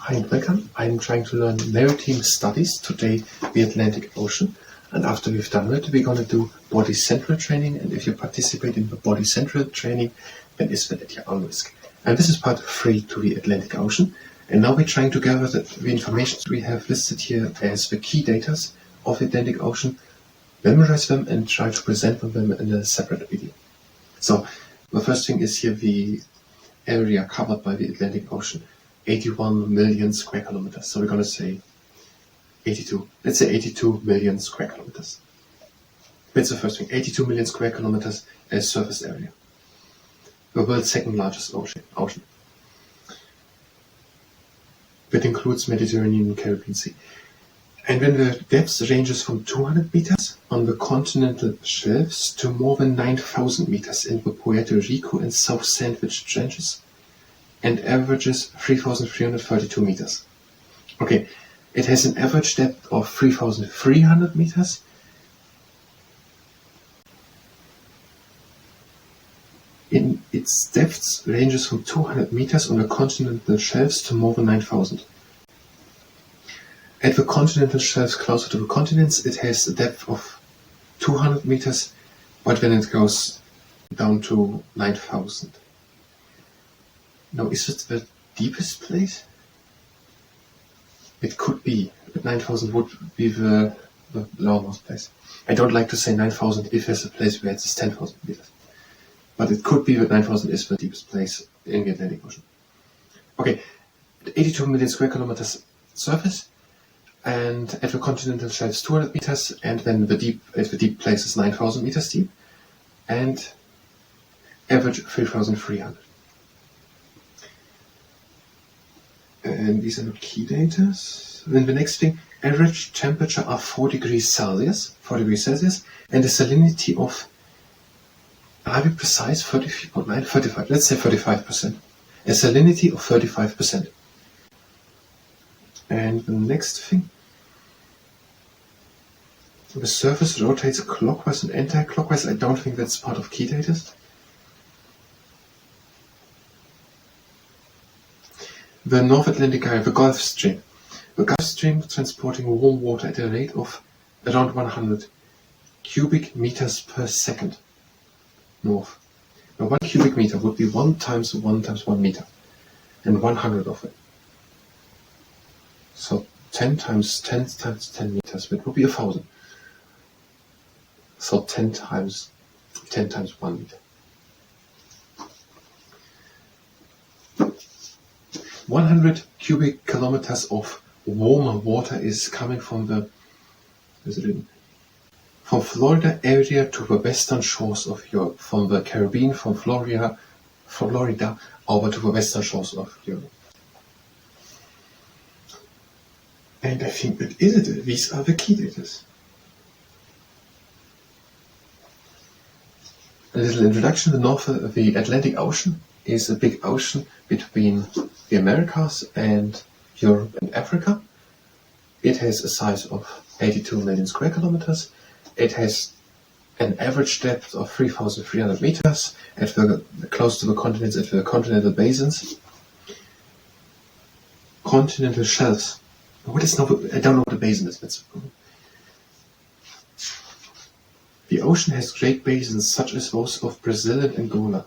Hi and welcome. I'm trying to learn maritime studies, today the Atlantic Ocean. And after we've done it, we're going to do body central training. And if you participate in the body central training, then it's at your own risk. And this is part 3 to the Atlantic Ocean. And now we're trying to gather the information we have listed here as the key data of the Atlantic Ocean, memorize them and try to present them in a separate video. So the first thing is here the area covered by the Atlantic Ocean. 81 million square kilometers. So we're going to say 82. Let's say 82 million square kilometers. That's the first thing. 82 million square kilometers as surface area. The world's second largest ocean. That includes Mediterranean and Caribbean Sea. And when the depth ranges from 200 meters on the continental shelves to more than 9,000 meters in the Puerto Rico and South Sandwich trenches, and averages 3,332 meters. Okay, it has an average depth of 3,300 meters. In its depths ranges from 200 meters on the continental shelves to more than 9,000. At the continental shelves closer to the continents, it has a depth of 200 meters, but when it goes down to 9,000. Now, is it the deepest place? It could be, but 9,000 would be the lowermost place. I don't like to say 9,000 if there's a place where it's 10,000 meters. But it could be that 9,000 is the deepest place in the Atlantic Ocean. Okay, 82 million square kilometers surface, and at the continental shelves 200 meters, and then the deep place is 9,000 meters deep, and average 3,300. And these are the key data. Then the next thing, average temperature are 4 degrees Celsius, and a salinity of, are we precise, 35, let's say 35%. A salinity of 35%. And the next thing, the surface rotates clockwise and anti-clockwise. I don't think that's part of key data. The North Atlantic Area, the Gulf Stream. The Gulf Stream transporting warm water at a rate of around 100 cubic meters per second north. Now 1 cubic meter would be 1 times 1 times 1 meter, and 100 of it. So 10 times 10 times 10 meters, it would be 1,000. So 10 times 1 meter. 100 cubic kilometers of warmer water is coming from from Florida area to the western shores of Europe, from the Caribbean, from Florida over to the western shores of Europe. And I think that is it. These are the key data. A little introduction. The Atlantic Ocean is a big ocean between the Americas and Europe and Africa. It has a size of 82 million square kilometers. It has an average depth of 3,300 meters close to the continents, at the continental basins. Continental shelves. I don't know what a basin is. The ocean has great basins such as those of Brazil and Angola.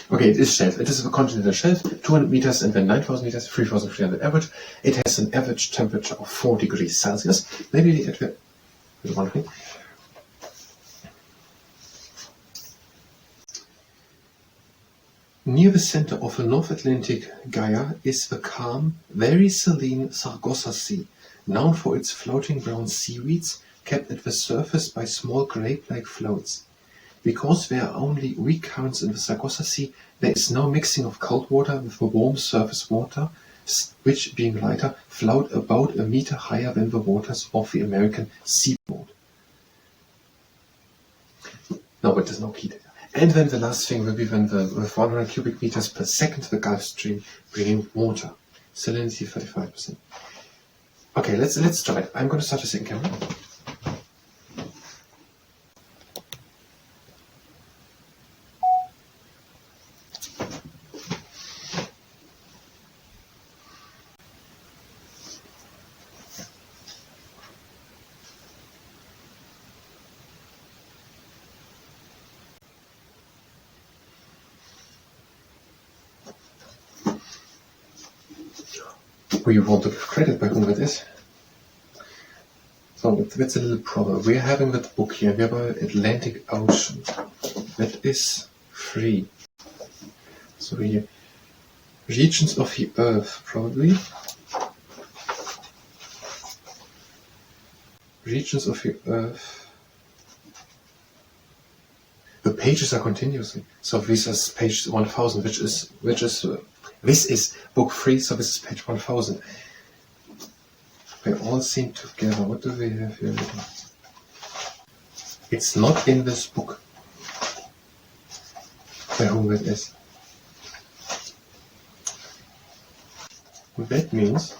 Okay, it is shelf. It is a continental shelf, 200 meters and then 9,000 meters, 3,300 average. It has an average temperature of 4 degrees Celsius. Maybe one thing. Near the center of the North Atlantic Gyre is the calm, very saline Sargasso Sea, known for its floating brown seaweeds kept at the surface by small grape-like floats. Because there are only weak currents in the Sargasso Sea, there is no mixing of cold water with the warm surface water, which, being lighter, float about a meter higher than the waters of the American seaboard. No, but there's no key data. And then the last thing will be when with 100 cubic meters per second, the Gulf Stream bringing water. Salinity 35%. Okay, let's try it. I'm going to start the second camera. we want to give credit by whom it is. So that's a little problem. We're having that book here. We have an Atlantic Ocean that is free. So we have regions of the Earth, probably. Regions of the Earth. The pages are continuously. So this is page 1000, this is book 3, so this is page 1000. They all seem together. What do we have here? It's not in this book by whom it is. That means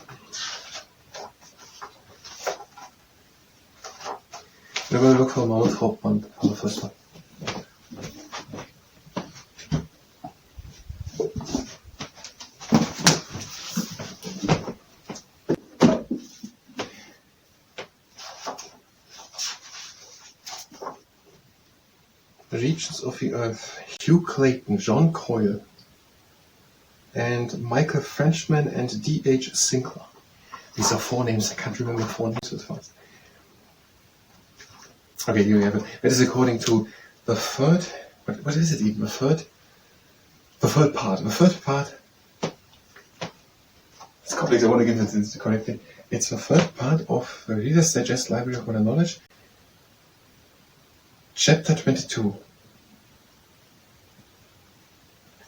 we're going to look for a moment for the first one. Regions of the Earth. Hugh Clayton, John Coyle, and Michael Frenchman and D.H. Sinclair. These are 4 names. I can't remember 4 names as fast. Okay, here we have it. That is according to the third. What is it even? The third part. The third part. It's complex. I want to give it the correct thing. It's the third part of the Reader's Digest Library of Modern Knowledge, Chapter 22.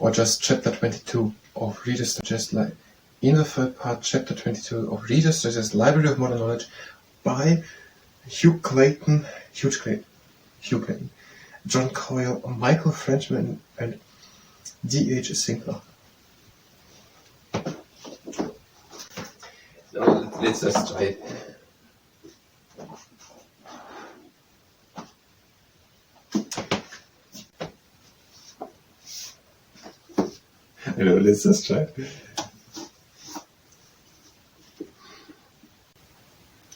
Or just Chapter 22 of Reader's Digest in the third part, Chapter 22 of Reader's Digest Library of Modern Knowledge by Hugh Clayton, John Coyle, Michael Frenchman, and D.H. Sinclair. So let's just try it. Let's just try it.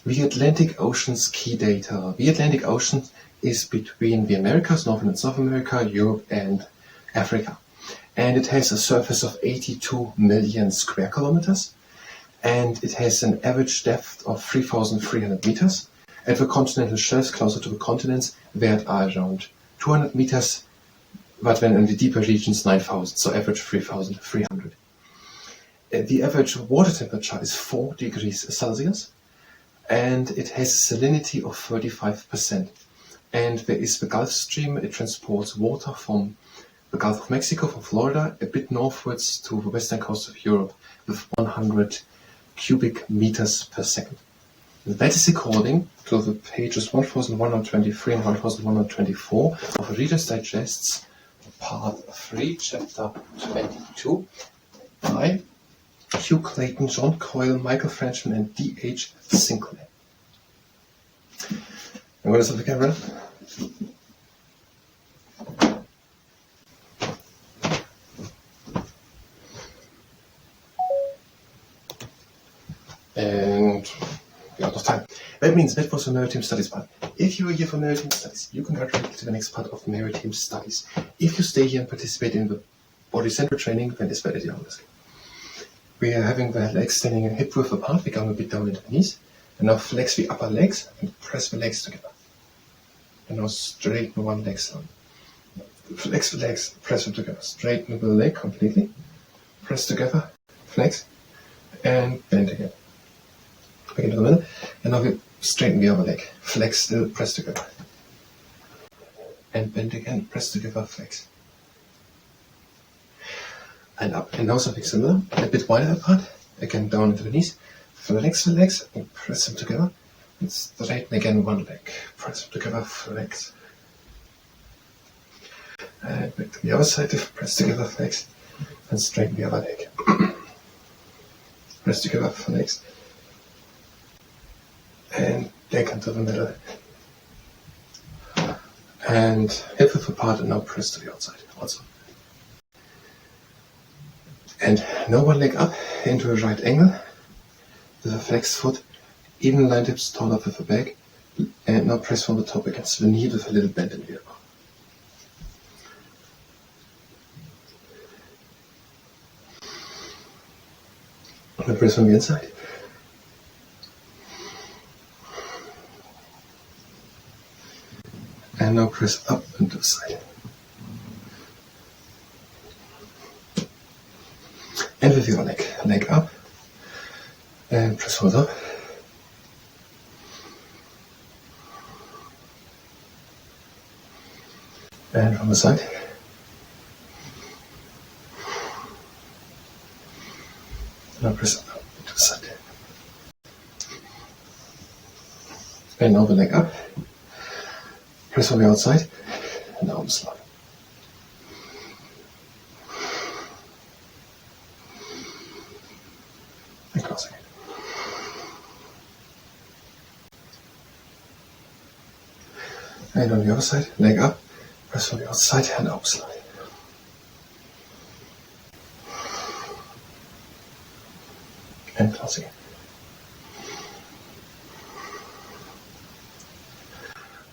The Atlantic Ocean's key data. The Atlantic Ocean is between the Americas, North and South America, Europe and Africa. And it has a surface of 82 million square kilometers. And it has an average depth of 3,300 meters. And the continental shelves closer to the continents, that are around 200 meters, but when in the deeper regions 9,000, so average 3,300. The average water temperature is 4 degrees Celsius, and it has a salinity of 35%. And there is the Gulf Stream. It transports water from the Gulf of Mexico, from Florida, a bit northwards to the western coast of Europe with 100 cubic meters per second. That is according to the pages 1123 and 1124 of Reader's Digest's Part 3, Chapter 22 by Hugh Clayton, John Coyle, Michael Frenchman, and D.H. Sinclair. And what is on the camera? And we're out of time. That means that was the Maritime Studies part. If you are here for Maritime Studies, you can go directly to the next part of Maritime Studies. If you stay here and participate in the body-centered training, then it's better, honestly. We are having the legs standing hip width apart. We're going a bit down into the knees. And now flex the upper legs and press the legs together. And now straighten one leg down. Flex the legs, press them together. Straighten the leg completely. Press together, flex, and bend again. Back into the middle. And now we straighten the other leg. Flex, still, press together. And bend again, press together, flex. And up. And now something similar, a bit wider apart. Again, down into the knees. Flex the legs and press them together. And straighten again one leg. Press them together, flex. And back to the other side, press together, flex. And straighten the other leg. Press together, flex. And leg into the middle. And hip width apart, and now press to the outside also. And now one leg up into a right angle with a flexed foot, even lined hips taller with the back, and now press from the top against the knee with a little bend in the elbow. And press from the inside. now press up and to the side. And with your leg up, and press hold up. And from the side. Now press up to the side. And now the leg up. Press on the outside and arm slide. And cross again. And on the other side, leg up. Press on the outside and arm slide. And cross again.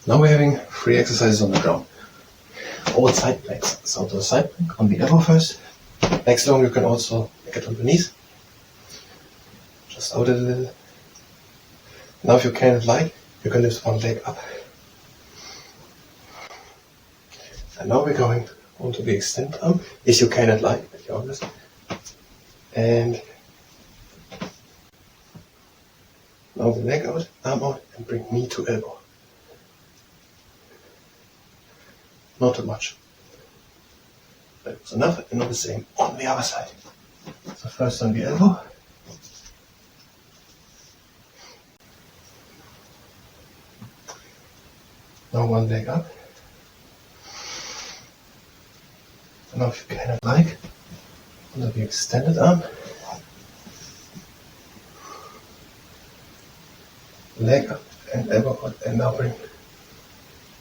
Now we're having 3 exercises on the ground. All side planks. So to the side plank on the elbow first. Next long you can also get on the knees. Just out a little. Now if you can you can lift one leg up. And now we're going on to the extended arm. If you cannot with your arms. And now the leg out, arm out, and bring knee to elbow. Not too much. That was enough, and now the same on the other side. So first on the elbow. Now one leg up. And now if you cannot under the extended arm. Leg up and elbow out, and now bring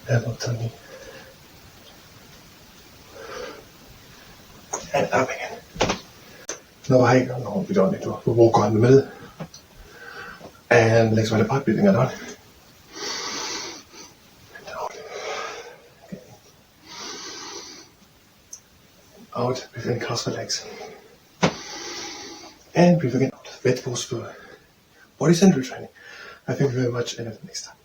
elbow to knee. And up again. No, we don't need to walk on the middle. And legs wide apart, breathing it out. And out. Okay. Out, breathe in, cross the legs. And breathe again out. That goes for body center training. I thank you very much, and until next time.